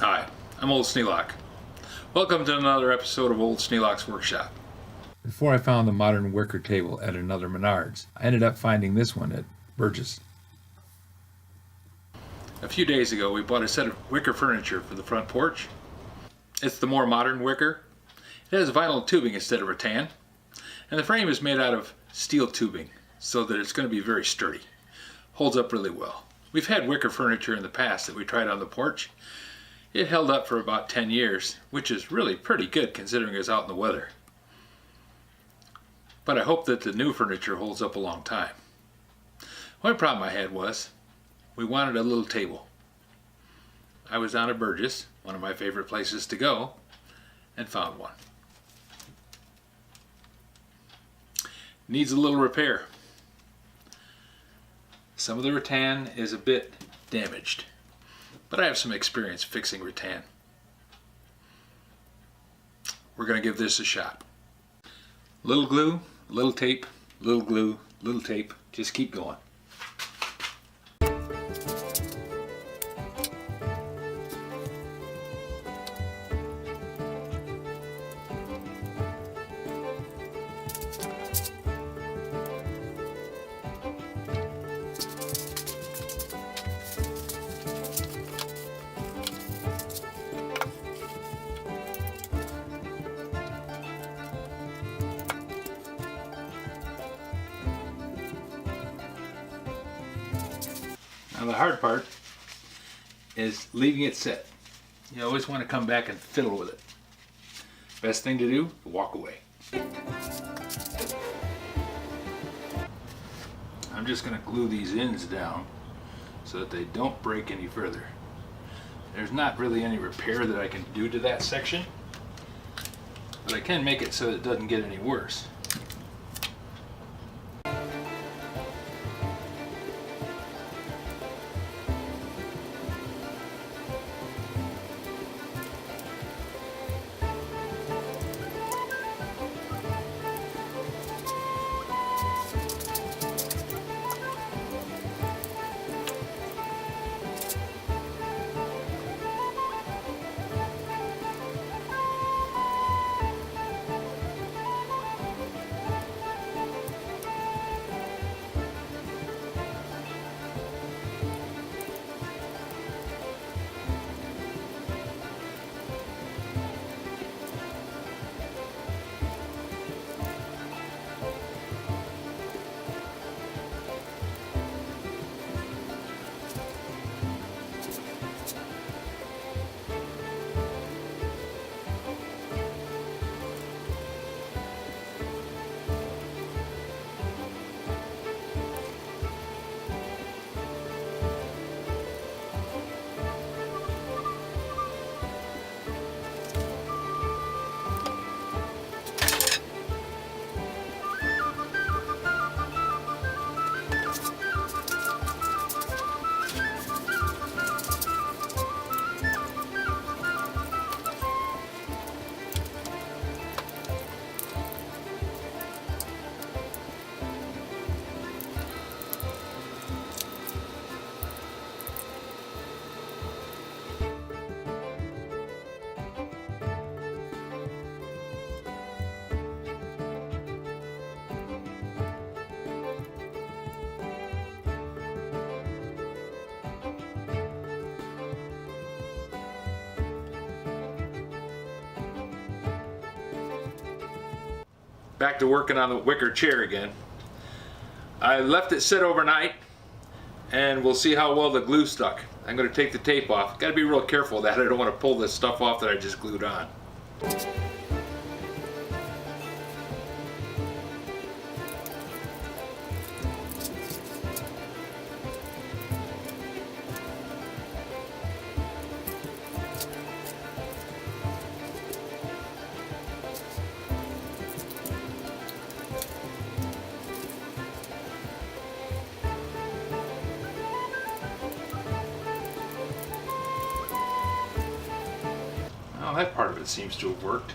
Hi, I'm Old Sneelock. Welcome to another episode of Old Sneelock's Workshop. Before I found the modern wicker table at another Menards, I ended up finding this one at Burgess. A few days ago we bought a set of wicker furniture for the front porch. It's the more modern wicker. It has vinyl tubing instead of rattan, and the frame is made out of steel tubing so that it's going to be very sturdy. Holds up really well. We've had wicker furniture in the past that we tried on the porch. It held up for about 10 years, which is really pretty good considering it's out in the weather. But I hope that the new furniture holds up a long time. One problem I had was, we wanted a little table. I was down at Burgess, one of my favorite places to go, and found one. Needs a little repair. Some of the rattan is a bit damaged, but I have some experience fixing rattan. We're going to give this a shot. Little glue, little tape, little glue, little tape. Just keep going. Now the hard part is leaving it set. You always want to come back and fiddle with it. Best thing to do, walk away. I'm just going to glue these ends down so that they don't break any further. There's not really any repair that I can do to that section, but I can make it so it doesn't get any worse. Back to working on the wicker chair again. I left it sit overnight and we'll see how well the glue stuck. I'm going to take the tape off. Got to be real careful of that. I don't want to pull this stuff off that I just glued on. Well, that part of it seems to have worked.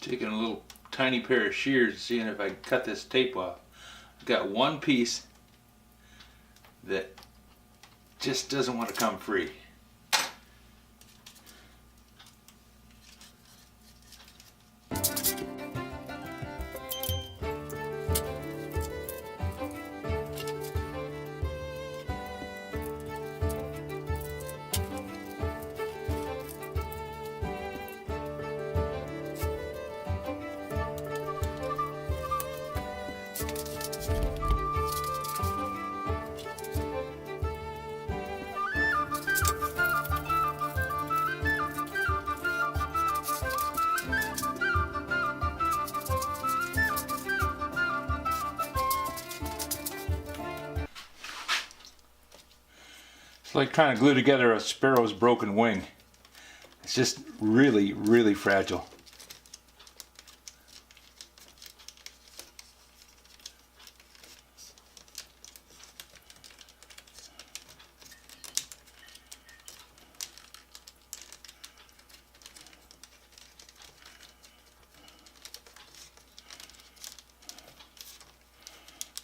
Taking a little tiny pair of shears and seeing if I can cut this tape off. I've got one piece that just doesn't want to come free. It's like trying to glue together a sparrow's broken wing. It's just really, really fragile.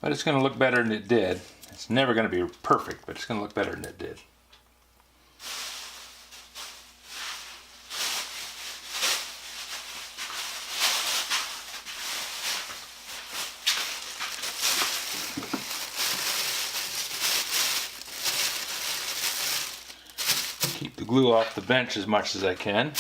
But it's going to look better than it did. It's never going to be perfect, but it's going to look better than it did. Keep the glue off the bench as much as I can.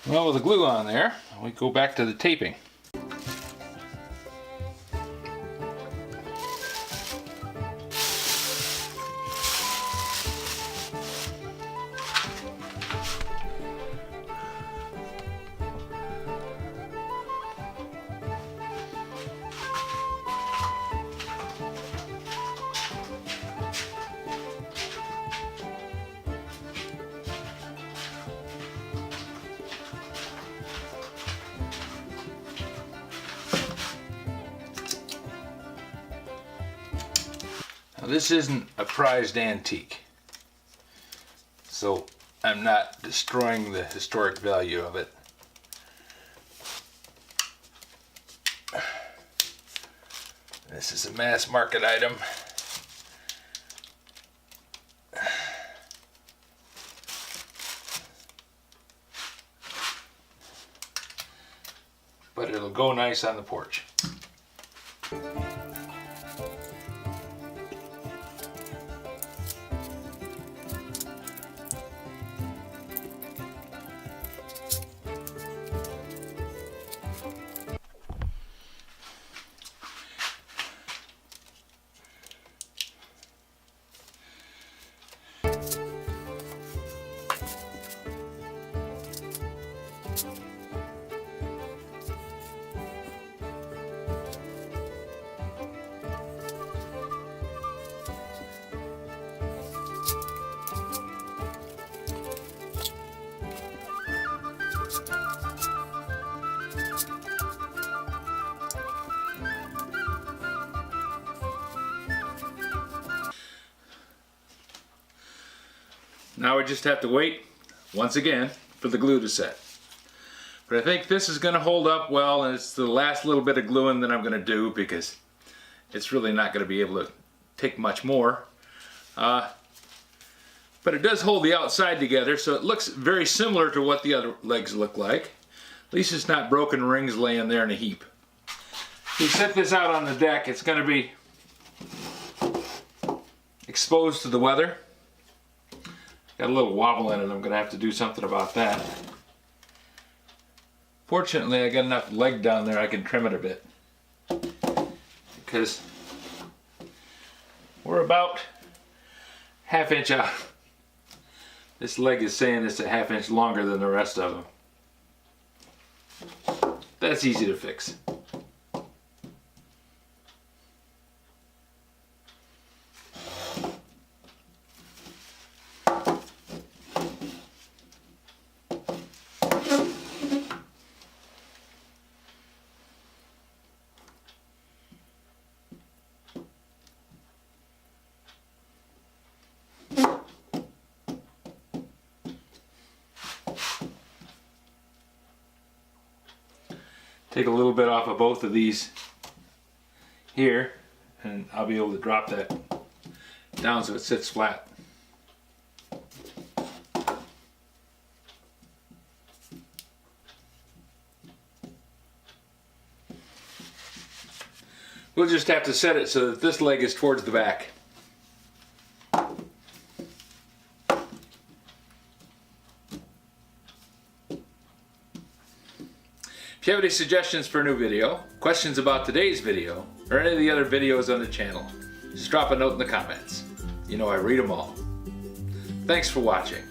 Well, with the glue on there, we go back to the taping. Now, this isn't a prized antique, so I'm not destroying the historic value of it. This is a mass market item. But it'll go nice on the porch. Now we just have to wait, once again, for the glue to set. But I think this is going to hold up well, and it's the last little bit of gluing that I'm going to do because it's really not going to be able to take much more. But it does hold the outside together, so it looks very similar to what the other legs look like. At least it's not broken rings laying there in a heap. If you set this out on the deck, it's going to be exposed to the weather. Got a little wobble in it. I'm going to have to do something about that. Fortunately, I got enough leg down there I can trim it a bit. because we're about ½ inch out. This leg is saying it's a ½ inch longer than the rest of them. That's easy to fix. Take a little bit off of both of these here, and I'll be able to drop that down so it sits flat. We'll just have to set it so that this leg is towards the back. If you have any suggestions for a new video, questions about today's video, or any of the other videos on the channel, just drop a note in the comments. You know I read them all. Thanks for watching.